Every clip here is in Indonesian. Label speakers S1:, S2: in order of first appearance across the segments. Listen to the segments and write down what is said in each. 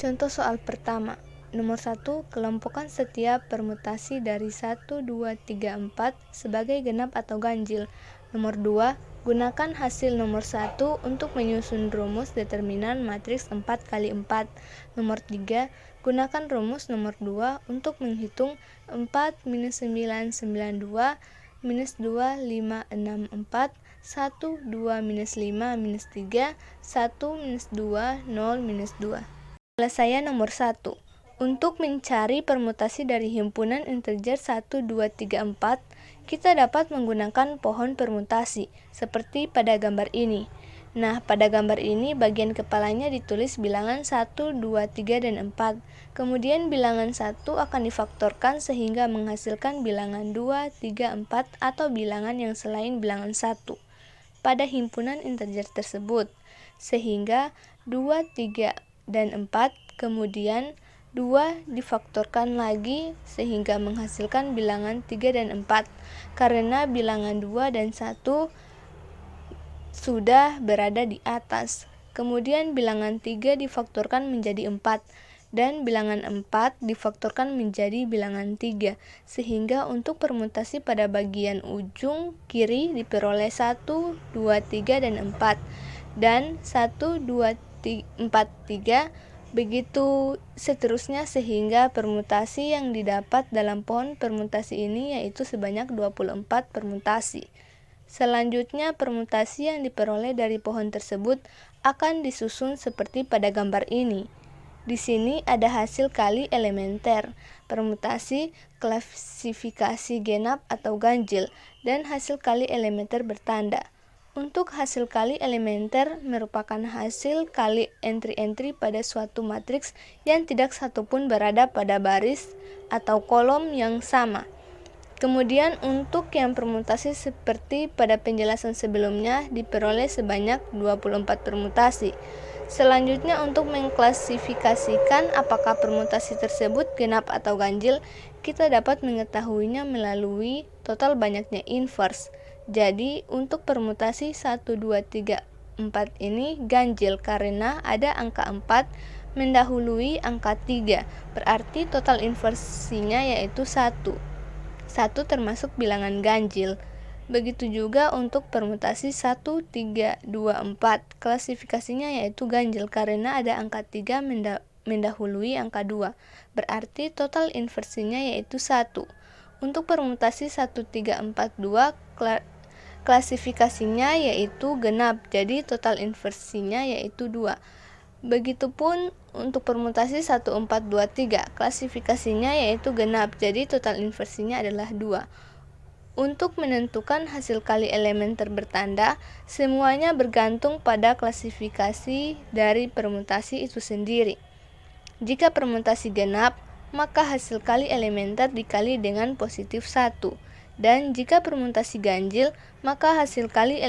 S1: Contoh soal pertama. Nomor 1, kelompokkan setiap permutasi dari 1, 2, 3, 4 sebagai genap atau ganjil. Nomor 2, gunakan hasil nomor 1 untuk menyusun rumus determinan matriks 4 kali 4. Nomor 3, gunakan rumus nomor 2 untuk menghitung 4 minus 9, 9, 2, minus 2, 5, 6, 4, 1, 2, minus 5, minus 3, 1, minus 2, 0, minus 2. Penyelesaian nomor 1. Untuk mencari permutasi dari himpunan integer 1, 2, 3, 4, kita dapat menggunakan pohon permutasi, seperti pada gambar ini. Nah, pada gambar ini bagian kepalanya ditulis bilangan 1, 2, 3, dan 4. Kemudian bilangan 1 akan difaktorkan sehingga menghasilkan bilangan 2, 3, 4, atau bilangan yang selain bilangan 1 pada himpunan integer tersebut. Sehingga 2, 3, dan 4, kemudian 2 difaktorkan lagi sehingga menghasilkan bilangan 3 dan 4, karena bilangan 2 dan 1 sudah berada di atas. Kemudian bilangan 3 difaktorkan menjadi 4, dan bilangan 4 difaktorkan menjadi bilangan 3, sehingga untuk permutasi pada bagian ujung kiri diperoleh 1, 2, 3, dan 4, dan 1, 2, 4, 3, begitu seterusnya sehingga permutasi yang didapat dalam pohon permutasi ini yaitu sebanyak 24 permutasi. Selanjutnya, permutasi yang diperoleh dari pohon tersebut akan disusun seperti pada gambar ini. Di sini ada hasil kali elementer, permutasi, klasifikasi genap atau ganjil, dan hasil kali elementer bertanda. Untuk hasil kali elementer merupakan hasil kali entry-entry pada suatu matriks yang tidak satupun berada pada baris atau kolom yang sama. Kemudian untuk yang permutasi seperti pada penjelasan sebelumnya diperoleh sebanyak 24 permutasi. Selanjutnya untuk mengklasifikasikan apakah permutasi tersebut genap atau ganjil, kita dapat mengetahuinya melalui total banyaknya inverse. Jadi untuk permutasi 1, 2, 3, 4 ini ganjil karena ada angka 4 mendahului angka 3, berarti total inversinya yaitu 1. 1 termasuk bilangan ganjil. Begitu juga untuk permutasi 1, 3, 2, 4. Klasifikasinya yaitu ganjil karena ada angka 3 mendahului angka 2. Berarti total inversinya yaitu 1. Untuk permutasi 1, 3, 4, 2, klasifikasinya yaitu genap. Jadi total inversinya yaitu 2. Begitupun untuk permutasi 1, 4, 2, 3, klasifikasinya yaitu genap, jadi total inversinya adalah 2. Untuk menentukan hasil kali elementer bertanda, semuanya bergantung pada klasifikasi dari permutasi itu sendiri. Jika permutasi genap, maka hasil kali elementer dikali dengan positif 1. Dan jika permutasi ganjil, maka hasil kali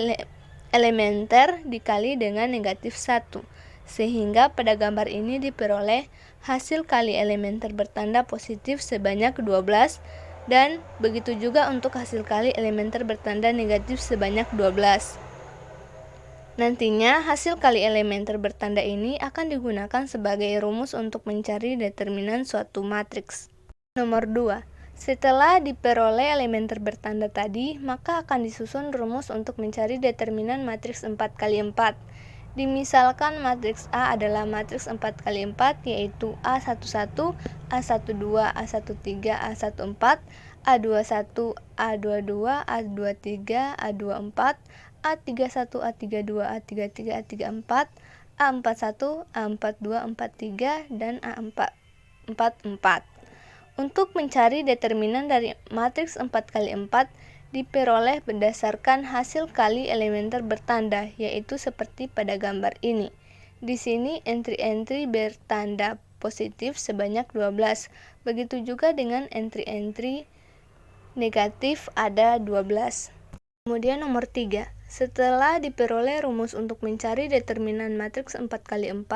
S1: elementer dikali dengan negatif 1. Sehingga pada gambar ini diperoleh hasil kali elementer bertanda positif sebanyak 12, dan begitu juga untuk hasil kali elementer bertanda negatif sebanyak 12. Nantinya hasil kali elementer bertanda ini akan digunakan sebagai rumus untuk mencari determinan suatu matriks. Nomor 2. Setelah diperoleh elementer bertanda tadi, maka akan disusun rumus untuk mencari determinan matriks 4 kali 4. Dimisalkan matriks A adalah matriks 4 kali 4 yaitu A11, A12, A13, A14, A21, A22, A23, A24, A31, A32, A33, A34, A41, A42, A43, dan A44. Untuk mencari determinan dari matriks 4 kali 4 diperoleh berdasarkan hasil kali elementer bertanda, yaitu seperti pada gambar ini. Di sini entry-entry bertanda positif sebanyak 12. Begitu juga dengan entry-entry negatif ada 12. Kemudian nomor 3. Setelah diperoleh rumus untuk mencari determinan matriks 4 kali 4,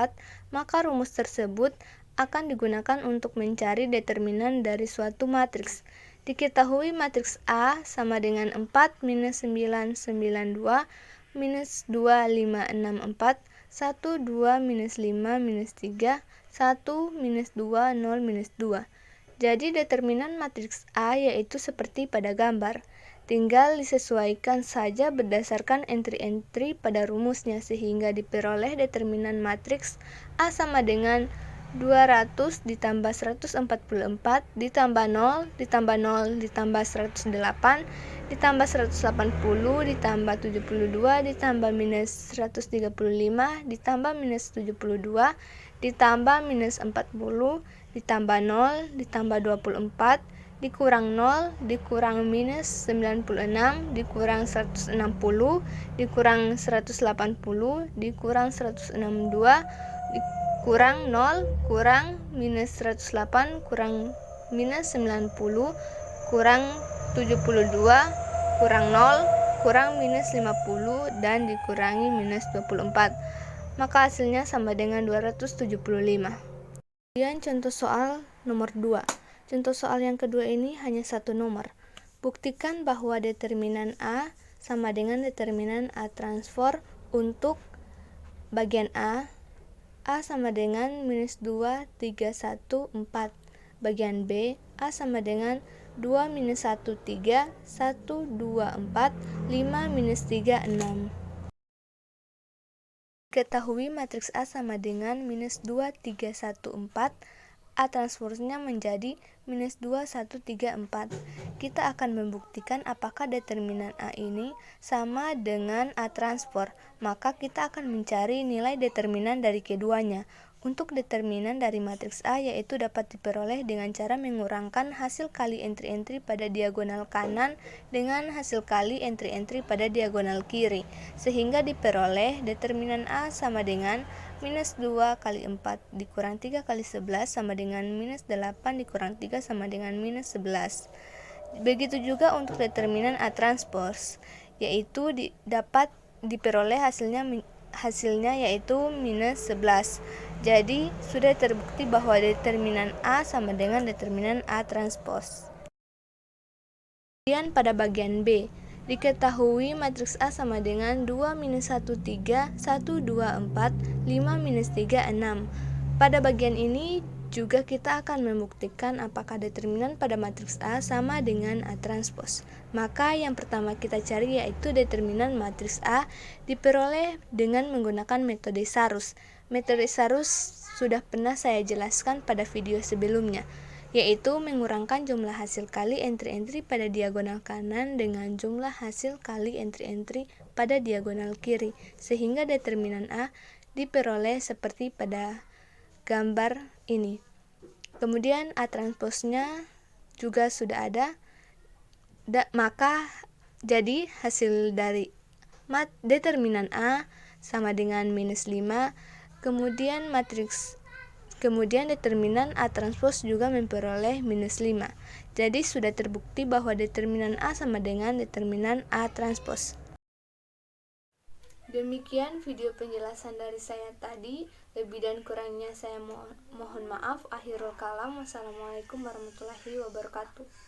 S1: maka rumus tersebut akan digunakan untuk mencari determinan dari suatu matriks. Diketahui matriks A sama dengan 4 minus 9, 9, 2, minus 2, 5, 6, 4, 1, 2, minus 5, minus 3, 1, minus 2, 0, minus 2. Jadi determinan matriks A yaitu seperti pada gambar. Tinggal disesuaikan saja berdasarkan entry-entry pada rumusnya sehingga diperoleh determinan matriks A sama dengan 200 ditambah 144 ditambah 0 ditambah 0 ditambah 108 ditambah 180 ditambah 72 ditambah minus 135 ditambah minus 72 ditambah minus 40 ditambah 0 ditambah 24 dikurang 0 dikurang minus 96 dikurang 160 dikurang 180 dikurang 162 kurang 0 kurang minus 108 kurang minus 90 kurang 72 kurang 0 kurang minus 50 dan dikurangi minus 24. Maka hasilnya sama dengan 275. Kemudian contoh soal nomor 2. Contoh soal yang kedua ini hanya satu nomor. Buktikan bahwa determinan A sama dengan determinan A transport untuk bagian A sama dengan minus 2, 3, 1, 4. Bagian B, A sama dengan 2, minus 1, 3, 1, 2, 4, 5, minus 3, 6. Ketahui matriks A sama dengan minus 2, 3, 1, 4. A transposnya menjadi minus 2, 1, 3, 4. Kita akan membuktikan apakah determinan A ini sama dengan A transport. Maka kita akan mencari nilai determinan dari keduanya. Untuk determinan dari matriks A yaitu dapat diperoleh dengan cara mengurangkan hasil kali entry-entry pada diagonal kanan dengan hasil kali entry-entry pada diagonal kiri. Sehingga diperoleh determinan A sama dengan minus 2 kali 4 dikurang 3 kali 11 sama dengan minus 8 dikurang 3 sama dengan minus 11. Begitu juga untuk determinan A transpose, yaitu dapat diperoleh hasilnya yaitu minus 11. Jadi sudah terbukti bahwa determinan A sama dengan determinan A transpose. Kemudian pada bagian B, diketahui matriks A sama dengan 2, minus 1, 3, 1, 2, 4, 5, minus 3, 6. Pada bagian ini juga kita akan membuktikan apakah determinan pada matriks A sama dengan A transpose. Maka yang pertama kita cari yaitu determinan matriks A diperoleh dengan menggunakan metode Sarus. Metode Sarus sudah pernah saya jelaskan pada video sebelumnya, yaitu mengurangkan jumlah hasil kali entry-entry pada diagonal kanan dengan jumlah hasil kali entry-entry pada diagonal kiri, sehingga determinan A diperoleh seperti pada gambar ini. Kemudian A transposnya juga sudah ada, maka jadi hasil dari determinan A sama dengan minus 5. Kemudian determinan A transpose juga memperoleh minus 5. Jadi sudah terbukti bahwa determinan A sama dengan determinan A transpose. Demikian video penjelasan dari saya tadi. Lebih dan kurangnya saya mohon maaf. Akhirul kalam. Wassalamualaikum warahmatullahi wabarakatuh.